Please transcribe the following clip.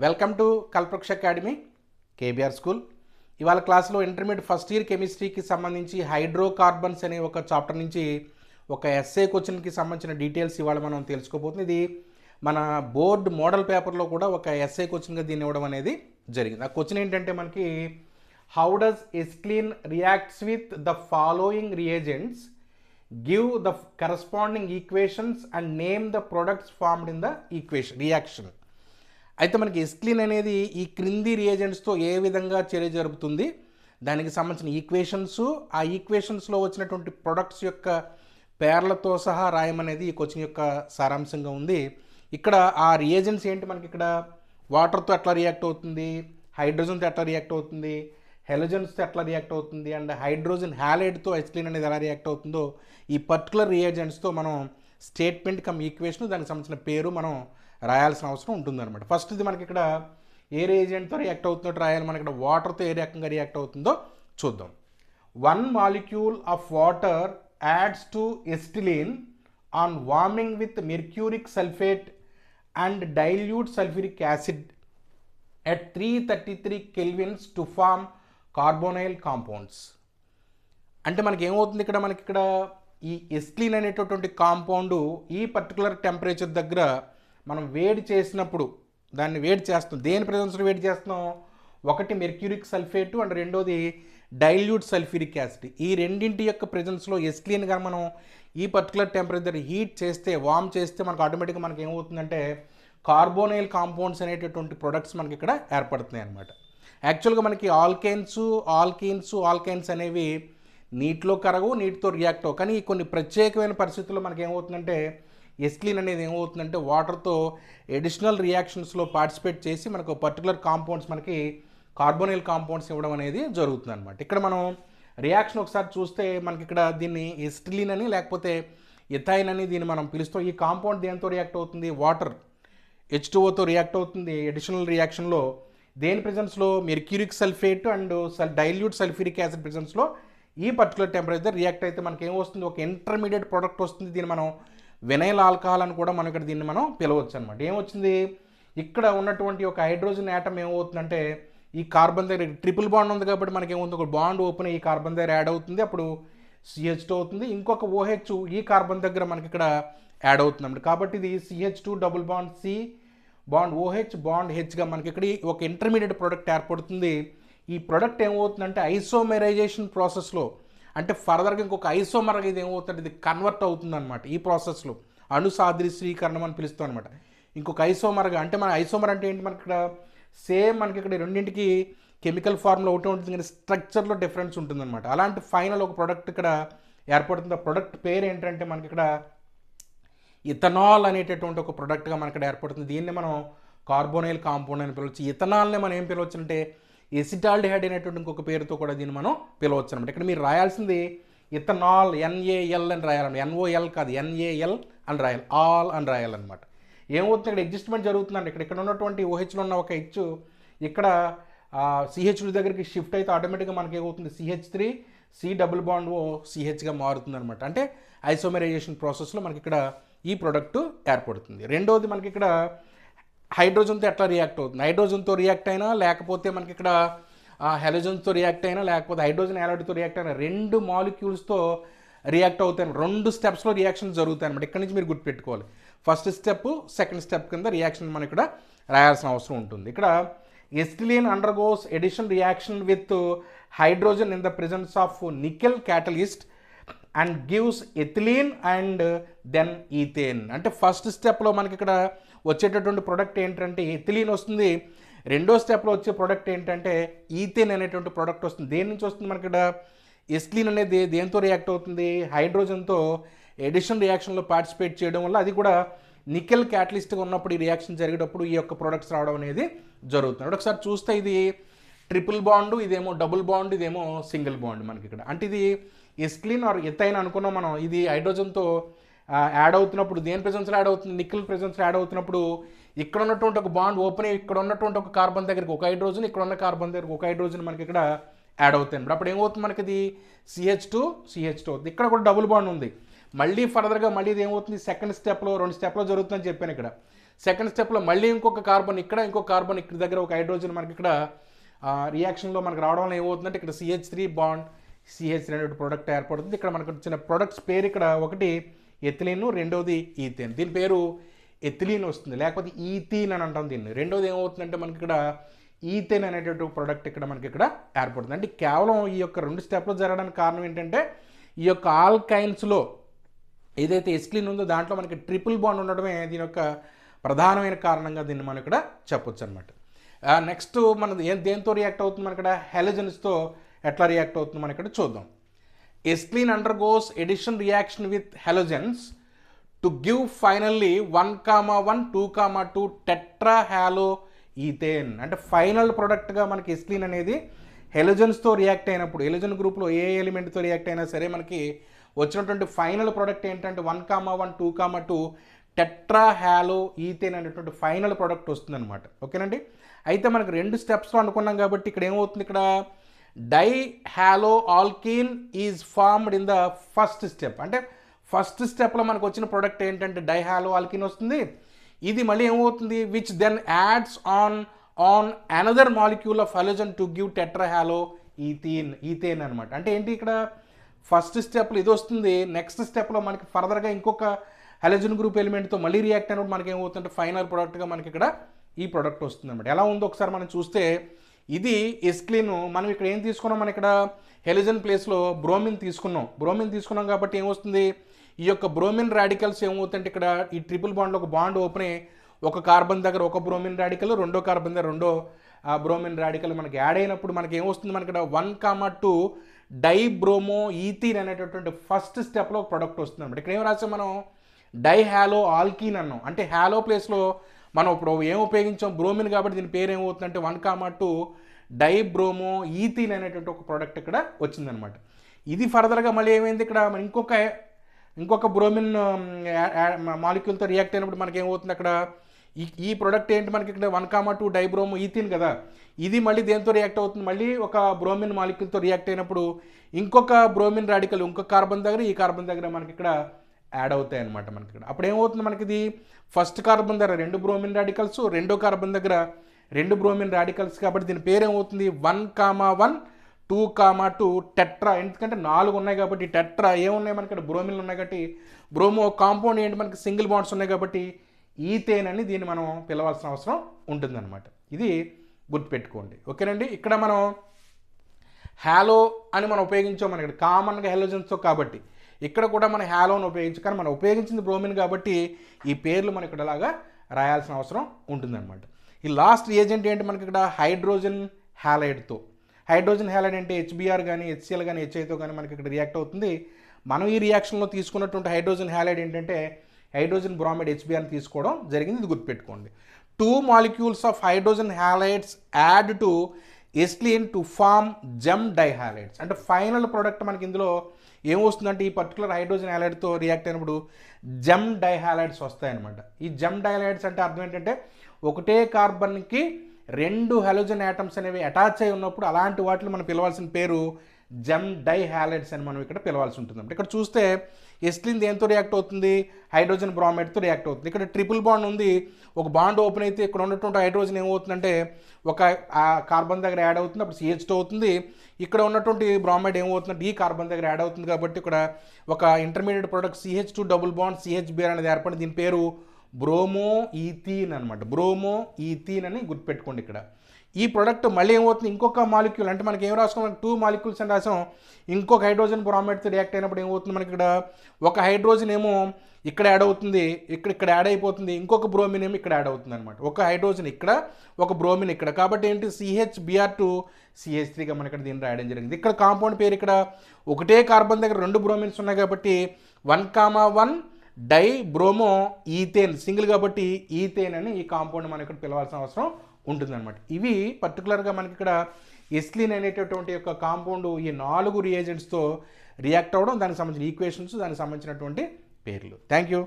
Welcome to Kalpavriksha academy KBR school. ఇవాళ క్లాస్లో intermediate first year కెమిస్ట్రీకి సంబంధించి హైడ్రోకార్బన్స్ అనే ఒక చాప్టర్ నుంచి ఒక ఎస్ఏ క్వశ్చన్కి సంబంధించిన డీటెయిల్స్ ఇవాళ మనం తెలుసుకోబోతుంది. ఇది మన బోర్డ్ మోడల్ పేపర్లో కూడా ఒక ఎస్ఏ క్వశ్చన్గా దీన్ని ఇవ్వడం అనేది జరిగింది. ఆ క్వశ్చన్ ఏంటంటే మనకి హౌ డస్ ఎస్క్లీన్ reacts with the following reagents, give the corresponding equations and name the products formed in the reaction. అయితే మనకి ఎస్క్లీన్ అనేది ఈ క్రింది రియేజెంట్స్తో ఏ విధంగా చర్య జరుపుతుంది, దానికి సంబంధించిన ఈక్వేషన్స్, ఆ ఈక్వేషన్స్లో వచ్చినటువంటి ప్రొడక్ట్స్ యొక్క పేర్లతో సహా రాయమనేది ఈ క్వశ్చన్ యొక్క సారాంశంగా ఉంది. ఇక్కడ ఆ రియేజెంట్స్ ఏంటి, మనకి ఇక్కడ వాటర్తో ఎట్లా రియాక్ట్ అవుతుంది, హైడ్రోజన్తో ఎట్లా రియాక్ట్ అవుతుంది, హెలోజన్స్తో ఎట్లా రియాక్ట్ అవుతుంది, అండ్ హైడ్రోజన్ హ్యాలైడ్తో ఎస్క్లీన్ అనేది ఎలా రియాక్ట్ అవుతుందో ఈ పర్టికులర్ రియేజెంట్స్తో మనం స్టేట్మెంట్ కమ్ ఈక్వేషన్, దానికి సంబంధించిన పేరు మనం రాయాల్సిన అవసరం ఉంటుందన్నమాట. ఫస్ట్ ఇది మనకి ఇక్కడ ఏ రియేజెంట్తో రియాక్ట్ అవుతుందో రాయాలి. మనకి ఇక్కడ వాటర్తో ఏ రకంగా రియాక్ట్ అవుతుందో చూద్దాం. 1 molecule of water adds to acetylene on warming with mercuric sulfate and dilute sulfuric acid at 333 kelvins to form carbonyl compounds. అంటే మనకి ఏమవుతుంది ఇక్కడ, మనకి ఇక్కడ ఈ ఎస్క్లీన్ అనేటటువంటి కాంపౌండ్ ఈ పర్టికులర్ టెంపరేచర్ దగ్గర మనం వేడి చేసినప్పుడు దాన్ని వేడి చేస్తాం. దేని ప్రెజెన్స్లో వేడి చేస్తున్నాం, ఒకటి మెర్క్యూరిక్ సల్ఫేటు అండ్ రెండోది డైల్యూట్ సల్ఫ్యూరిక్ యాసిడ్. ఈ రెండింటి యొక్క ప్రెజెన్స్లో ఎస్క్లీన్గా మనం ఈ పర్టికులర్ టెంపరేచర్ హీట్ చేస్తే, వార్మ్ చేస్తే మనకు ఆటోమేటిక్గా మనకి ఏమవుతుందంటే కార్బోనైల్ కాంపౌండ్స్ అనేటటువంటి ప్రొడక్ట్స్ మనకి ఇక్కడ ఏర్పడుతున్నాయి అన్నమాట. యాక్చువల్గా మనకి ఆల్కైన్స్ అనేవి నీటిలో కరగవు, నీటితో రియాక్ట్ అవ్వవు. కానీ కొన్ని ప్రత్యేకమైన పరిస్థితుల్లో మనకి ఏమవుతుందంటే ఎస్క్లీన్ అనేది ఏమవుతుందంటే వాటర్తో ఎడిషనల్ రియాక్షన్స్లో పార్టిసిపేట్ చేసి మనకు పర్టికులర్ కాంపౌండ్స్, మనకి కార్బోనైల్ కాంపౌండ్స్ ఇవ్వడం అనేది జరుగుతుంది అనమాట. ఇక్కడ మనం రియాక్షన్ ఒకసారి చూస్తే మనకి ఇక్కడ దీన్ని ఎస్టిలీన్ అని లేకపోతే ఎథైన్ అని దీన్ని మనం పిలుస్తాం. ఈ కాంపౌండ్ దేంతో రియాక్ట్ అవుతుంది, వాటర్ H2Oతో రియాక్ట్ అవుతుంది. ఎడిషనల్ రియాక్షన్లో దేని ప్రెజెన్స్లో mercuric sulphate and dilute sulphuric acid ప్రెజెన్స్లో ఈ పర్టికులర్ టెంపరేచర్ రియాక్ట్ అయితే మనకి ఏమొస్తుంది, ఒక ఇంటర్మీడియట్ ప్రోడక్ట్ వస్తుంది. దీన్ని మనం వినైల్ ఆల్కహాల్ అని కూడా మనం ఇక్కడ దీన్ని మనం పిలవచ్చు అనమాట. ఏమొచ్చింది, ఇక్కడ ఉన్నటువంటి ఒక హైడ్రోజన్ యాటమ్ ఏమవుతుందంటే ఈ కార్బన్ దగ్గర ట్రిపుల్ బాండ్ ఉంది కాబట్టి మనకి ఏమవుతుంది, ఒక బాండ్ ఓపెన్ ఈ కార్బన్ దగ్గర యాడ్ అవుతుంది, అప్పుడు CH2 అవుతుంది. ఇంకొక OH ఈ కార్బన్ దగ్గర మనకి ఇక్కడ యాడ్ అవుతుంది అన్నమాట. కాబట్టి ఇది CH2 double bond C bond OH bond Hగా మనకి ఇక్కడ ఒక ఇంటర్మీడియట్ ప్రోడక్ట్ ఏర్పడుతుంది. ఈ ప్రోడక్ట్ ఏమవుతుందంటే ఐసోమెరైజేషన్ ప్రాసెస్లో, అంటే ఫర్దర్గా ఇంకొక ఐసోమర్గా ఇది ఏమవుతుంది, ఇది కన్వర్ట్ అవుతుంది అనమాట. ఈ ప్రాసెస్లో అణుసాదృశ్యీకరణం అని పిలుస్తాం అనమాట. ఇంకొక ఐసోమర్గా, అంటే మన ఐసోమర్ అంటే ఏంటి, మనకి ఇక్కడ సేమ్ మనకి ఇక్కడ రెండింటికి కెమికల్ ఫార్ములా ఒకటి ఉంటుంది కానీ స్ట్రక్చర్లో డిఫరెన్స్ ఉంటుందన్నమాట. అలాంటి ఫైనల్ ఒక ప్రోడక్ట్ ఇక్కడ ఏర్పడుతుంది. ఆ ప్రోడక్ట్ పేరు ఏంటంటే మనకి ఇక్కడ ఇథనాల్ అనేటటువంటి ఒక ప్రోడక్ట్గా మనకి ఇక్కడ ఏర్పడుతుంది. దీన్ని మనం కార్బోనైల్ కాంపౌండ్ అని పిలవచ్చు. ఇథనాల్ని మనం ఏం పిలవచ్చు అంటే ఎసిటాల్డిహైడ్ అనేటువంటి ఇంకొక పేరుతో కూడా దీన్ని మనం పిలవచ్చు అనమాట. ఇక్కడ మీరు రాయాల్సింది ఇథనాల్ NaL అని రాయాలి, NOL కాదు, NaL అని రాయాలి, ఆల్ అని రాయాలన్నమాట. ఏమవుతుంది, ఇక్కడ అడ్జస్ట్మెంట్ జరుగుతుందండి. ఇక్కడ ఉన్నటువంటి OHలో ఉన్న ఒక H ఇక్కడ CH2 దగ్గరికి షిఫ్ట్ అయితే ఆటోమేటిక్గా మనకి ఏమవుతుంది, CH3 C double bond O CHగా మారుతుంది అనమాట. అంటే ఐసోమెరైజేషన్ ప్రాసెస్లో మనకి ఇక్కడ ఈ ప్రోడక్ట్ ఏర్పడుతుంది. రెండోది మనకి ఇక్కడ హైడ్రోజన్తో ఎట్లా రియాక్ట్ అవుతుంది, హైడ్రోజన్తో రియాక్ట్ అయినా లేకపోతే మనకి ఇక్కడ హెలోజన్తో రియాక్ట్ అయినా లేకపోతే హైడ్రోజన్ హ్యాలైడ్తో రియాక్ట్ అయినా 2 మాలిక్యూల్స్తో రియాక్ట్ అవుతాయి. 2 స్టెప్స్లో రియాక్షన్ జరుగుతాయి అనమాట. ఇక్కడ నుంచి మీరు గుర్తుపెట్టుకోవాలి, ఫస్ట్ స్టెప్ సెకండ్ స్టెప్ కింద రియాక్షన్ మనం ఇక్కడ రాయాల్సిన అవసరం ఉంటుంది. ఇక్కడ acetylene undergoes addition reaction with hydrogen in the presence of nickel catalyst and gives ethylene and then ethane. అంటే ఫస్ట్ స్టెప్లో మనకి ఇక్కడ వచ్చేటటువంటి ప్రోడక్ట్ ఏంటంటే ఎథిలీన్ వస్తుంది. రెండో స్టెప్లో వచ్చే ప్రోడక్ట్ ఏంటంటే ఈథేన్ అనేటువంటి ప్రోడక్ట్ వస్తుంది. దేని నుంచి వస్తుంది, మనకి ఇక్కడ ఎస్క్లీన్ అనేది దేంతో రియాక్ట్ అవుతుంది, హైడ్రోజన్తో ఎడిషన్ రియాక్షన్లో పార్టిసిపేట్ చేయడం వల్ల, అది కూడా నికెల్ క్యాటలిస్ట్గా ఉన్నప్పుడు ఈ రియాక్షన్ జరిగేటప్పుడు ఈ యొక్క ప్రోడక్ట్స్ రావడం అనేది జరుగుతుంది. ఒకసారి చూస్తే ఇది ట్రిపుల్ బాండ్, ఇదేమో డబుల్ బాండ్, ఇదేమో సింగిల్ బాండ్ మనకి ఇక్కడ. అంటే ఇది ఎస్క్లీన్ ఆర్ ఎథైన్ అనుకున్నాం మనం. ఇది హైడ్రోజన్తో యాడ్ అవుతున్నప్పుడు దేని ప్రెజెన్స్లో యాడ్ అవుతుంది, నికెల్ ప్రెజెన్స్లో యాడ్ అవుతున్నప్పుడు ఇక్కడ ఉన్నటువంటి ఒక బాండ్ ఓపెన్ అయ్యి ఇక్కడ ఉన్నటువంటి ఒక కార్బన్ దగ్గరికి ఒక హైడ్రోజన్, ఇక్కడ ఉన్న కార్బన్ దగ్గరికి ఒక హైడ్రోజన్ మనకి ఇక్కడ యాడ్ అవుతాయి. అప్పుడు ఏమవుతుంది, మనకి ఇది CH2 అవుతుంది. ఇక్కడ కూడా డబుల్ బాండ్ ఉంది. మళ్ళీ ఫర్దర్గా మళ్ళీ ఇది ఏమవుతుంది, సెకండ్ స్టెప్లో 2 స్టెప్లో జరుగుతుందని చెప్పాను ఇక్కడ. సెకండ్ స్టెప్లో మళ్ళీ ఇంకొక కార్బన్ ఇక్కడ, ఇంకొక కార్బన్ ఇక్కడ దగ్గర ఒక హైడ్రోజన్ మనకి ఇక్కడ రియాక్షన్లో మనకు రావడం వల్ల ఏమవుతుందంటే ఇక్కడ CH3 బాండ్ CH అనేటువంటి ప్రోడక్ట్ ఏర్పడుతుంది. ఇక్కడ మనకు వచ్చిన ప్రొడక్ట్స్ పేరు ఇక్కడ ఒకటి ఎథిలీన్, రెండోది ఈథేన్. దీని పేరు ఎథిలీన్ వస్తుంది, లేకపోతే ఈథీన్ అని అంటాం దీన్ని. రెండోది ఏమవుతుందంటే మనకి ఇక్కడ ఈథేన్ అనేటువంటి ప్రోడక్ట్ ఇక్కడ మనకి ఇక్కడ ఏర్పడుతుంది. అంటే కేవలం ఈ యొక్క 2 స్టెప్లు జరగడానికి కారణం ఏంటంటే ఈ యొక్క ఆల్కైన్స్లో ఏదైతే ఎస్క్లీన్ ఉందో దాంట్లో మనకి ట్రిపుల్ బాండ్ ఉండడమే దీని యొక్క ప్రధానమైన కారణంగా దీన్ని మనం ఇక్కడ చెప్పొచ్చు అనమాట. నెక్స్ట్ మన దేంతో రియాక్ట్ అవుతుంది మన ఇక్కడ హెలోజన్స్తో ఎట్లా రియాక్ట్ అవుతుంది మనం ఇక్కడ చూద్దాం. ఎస్క్లీన్ undergoes addition reaction with halogens to give finally 1,1 2,2 tetra hello ethane. అంటే ఫైనల్ ప్రోడక్ట్గా మనకి ఎస్క్లీన్ అనేది హెలోజన్స్తో రియాక్ట్ అయినప్పుడు, హెలోజన్ గ్రూప్లో ఏ ఎలిమెంట్తో రియాక్ట్ అయినా సరే మనకి వచ్చినటువంటి ఫైనల్ ప్రోడక్ట్ ఏంటంటే 1,1 2,2 టెట్రా హ్యాలో ఈథేన్ అనేటువంటి ఫైనల్ ప్రోడక్ట్ వస్తుందన్నమాట. ఓకేనండి. అయితే మనకు 2 స్టెప్స్లో అనుకున్నాం కాబట్టి ఇక్కడ ఏమవుతుంది, ఇక్కడ dihaloalkene is formed in the first step. అంటే ఫస్ట్ స్టెప్లో మనకు వచ్చిన ప్రోడక్ట్ ఏంటంటే డై హ్యాలో ఆల్కీన్ వస్తుంది. ఇది మళ్ళీ ఏమవుతుంది, which then adds on another molecule of halogen to give tetra hello ethane అనమాట. అంటే ఏంటి, ఇక్కడ ఫస్ట్ స్టెప్లో ఇది వస్తుంది, నెక్స్ట్ స్టెప్లో మనకి ఫర్దర్గా ఇంకొక హలోజన్ గ్రూప్ ఎలిమెంట్తో మళ్ళీ రియాక్ట్ అయినప్పుడు మనకి ఏమవుతుందంటే ఫైనల్ ప్రోడక్ట్గా మనకి ఇక్కడ ఈ ప్రోడక్ట్ వస్తుంది అనమాట. ఎలా ఉందో ఒకసారి మనం చూస్తే ఇది ఎస్క్లీన్. మనం ఇక్కడ ఏం తీసుకున్నాం, మనం ఇక్కడ హెలోజన్ ప్లేస్లో బ్రోమిన్ తీసుకున్నాం కాబట్టి ఏమొస్తుంది, ఈ యొక్క బ్రోమిన్ రాడికల్స్ ఏమవుతుందంటే ఇక్కడ ఈ ట్రిపుల్ బాండ్లో ఒక బాండ్ ఓపెన్ అయ్యి ఒక కార్బన్ దగ్గర ఒక బ్రోమిన్ రాడికల్, రెండో కార్బన్ దగ్గర రెండో బ్రోమిన్ రాడికల్ మనకి యాడ్ అయినప్పుడు మనకి ఏమొస్తుంది, మనకి ఇక్కడ 1,2 డైబ్రోమో ఈథీన్ అనేటటువంటి ఫస్ట్ స్టెప్లో ఒక ప్రోడక్ట్ వస్తుంది అనమాట. ఇక్కడ ఏం రాసాం మనం, డై హ్యాలో ఆల్కీన్ అన్నాం. అంటే హ్యాలో ప్లేస్లో మనం ఇప్పుడు ఏం ఉపయోగించాం, బ్రోమిన్ కాబట్టి దీని పేరు ఏమవుతుందంటే 1,2 డైబ్రోమో ఈథీన్ అనేటువంటి ఒక ప్రోడక్ట్ ఇక్కడ వచ్చిందనమాట. ఇది ఫర్దర్గా మళ్ళీ ఏమైంది, ఇక్కడ మన ఇంకొక బ్రోమిన్ మాలిక్యూల్తో రియాక్ట్ అయినప్పుడు మనకి ఏమవుతుంది, అక్కడ ఈ ప్రోడక్ట్ ఏంటి మనకి ఇక్కడ 1,2 డైబ్రోమో ఈథీన్ కదా, ఇది మళ్ళీ దేంతో రియాక్ట్ అవుతుంది, మళ్ళీ ఒక బ్రోమిన్ మాలిక్యూల్తో రియాక్ట్ అయినప్పుడు ఇంకొక బ్రోమిన్ రాడికల్ ఇంకొక కార్బన్ దగ్గర ఈ కార్బన్ దగ్గర మనకి ఇక్కడ యాడ్ అవుతాయి అనమాట. మనకి ఇక్కడ అప్పుడు ఏమవుతుంది, మనకి ఇది ఫస్ట్ కార్బన్ దగ్గర 2 బ్రోమిన్ రాడికల్స్, రెండో కార్బన్ దగ్గర 2 బ్రోమిన్ రాడికల్స్ కాబట్టి దీని పేరు ఏమవుతుంది 1,1 2,2 టెట్రా. ఎందుకంటే 4 ఉన్నాయి కాబట్టి టెట్రా ఏమున్నాయి మనకి ఇక్కడ బ్రోమిన్లు ఉన్నాయి కాబట్టి బ్రోమో కాంపౌండ్ ఏంటి మనకి సింగిల్ బాండ్స్ ఉన్నాయి కాబట్టి ఈథేన్ అని దీన్ని మనం పిలవాల్సిన అవసరం ఉంటుందన్నమాట. ఇది గుర్తుపెట్టుకోండి. ఓకేనండి. ఇక్కడ మనం హ్యాలో అని మనం ఉపయోగించాం మనకి కామన్గా హెలోజన్స్తో కాబట్టి ఇక్కడ కూడా మనం హ్యాలోని ఉపయోగించాం, కానీ మనం ఉపయోగించింది బ్రోమిన్ కాబట్టి ఈ పేర్లు మనం ఇక్కడ లాగా రాయాల్సిన అవసరం ఉంటుందన్నమాట. ఈ లాస్ట్ ఏజెంట్ ఏంటి మనకి ఇక్కడ హైడ్రోజన్ హ్యాలైడ్తో. హైడ్రోజన్ హ్యాలైడ్ అంటే HBr కానీ HCl కానీ HIతో కానీ మనకి ఇక్కడ రియాక్ట్ అవుతుంది. మనం ఈ రియాక్షన్లో తీసుకున్నటువంటి హైడ్రోజన్ హ్యాలైడ్ ఏంటంటే హైడ్రోజన్ బ్రోమైడ్ HBr అని తీసుకోవడం జరిగింది. ఇది గుర్తుపెట్టుకోండి. 2 molecules of hydrogen halides add to ఎస్క్లీన్ టు ఫార్మ్ జెమ్ డైహాలైడ్స్. అంటే ఫైనల్ ప్రోడక్ట్ మనకి ఇందులో ఏమొస్తుందంటే ఈ పర్టికులర్ హైడ్రోజన్ హ్యాలైడ్తో రియాక్ట్ అయినప్పుడు జెమ్ డైహాలైడ్స్ వస్తాయన్నమాట. ఈ జెమ్ డైహాలైడ్స్ అంటే అర్థం ఏంటంటే ఒకటే కార్బన్కి 2 హలోజన్ యాటమ్స్ అనేవి అటాచ్ అయి ఉన్నప్పుడు అలాంటి వాటిని మనం పిలవాల్సిన పేరు జెమ్ డైహాలైడ్స్ అని మనం ఇక్కడ పిలవాల్సి ఉంటుంది. ఇక్కడ చూస్తే ఎస్క్లీన్ దేంతో రియాక్ట్ అవుతుంది, హైడ్రోజన్ బ్రోమైడ్తో రియాక్ట్ అవుతుంది. ఇక్కడ ట్రిపుల్ బాండ్ ఉంది, ఒక బాండ్ ఓపెన్ అయితే ఇక్కడ ఉన్నటువంటి హైడ్రోజన్ ఏమవుతుందంటే ఒక కార్బన్ దగ్గర యాడ్ అవుతుంది, అప్పుడు CH2 అవుతుంది. ఇక్కడ ఉన్నటువంటి బ్రోమైడ్ ఏమవుతుందంటే ఈ కార్బన్ దగ్గర యాడ్ అవుతుంది కాబట్టి ఇక్కడ ఒక intermediate product CH2 double bond CHBr అనేది ఏర్పడి దీని పేరు బ్రోమో ఈథీన్ అనమాట. బ్రోమో ఈథీన్ అని గుర్తుపెట్టుకోండి. ఇక్కడ ఈ ప్రోడక్ట్ మళ్ళీ ఏమవుతుంది, ఇంకొక మాలిక్యూల్ అంటే మనకి ఏం రాసుకున్నాం 2 molecules అని రాసాం, ఇంకొక హైడ్రోజన్ బ్రోమైడ్తో రియాక్ట్ అయినప్పుడు ఏమవుతుంది మనకి ఇక్కడ ఒక హైడ్రోజన్ ఏమో ఇక్కడ యాడ్ అవుతుంది, ఇక్కడ యాడ్ అయిపోతుంది, ఇంకొక బ్రోమిన్ ఏమో ఇక్కడ యాడ్ అవుతుంది అనమాట. ఒక హైడ్రోజన్ ఇక్కడ ఒక బ్రోమిన్ ఇక్కడ కాబట్టి ఏంటి CHBr2 CH3గా మనకి ఇక్కడ దీన్ని రాయడం జరిగింది. ఇక్కడ కాంపౌండ్ పేరు ఇక్కడ ఒకటే కార్బన్ దగ్గర 2 బ్రోమిన్స్ ఉన్నాయి కాబట్టి 1,1 డై బ్రోమో ఈథేన్ సింగిల్ కాబట్టి ఈథేన్ అని ఈ కాంపౌండ్ మనం ఇక్కడ పిలవాల్సిన అవసరం ఉంటుందన్నమాట. ఇవి పర్టికులర్గా మనకి ఇక్కడ ఎస్క్లీన్ అనేటటువంటి యొక్క కాంపౌండ్ ఈ 4 రియేజెంట్స్తో రియాక్ట్ అవ్వడం, దానికి సంబంధించిన ఈక్వేషన్స్, దానికి సంబంధించినటువంటి పేర్లు. Thank you.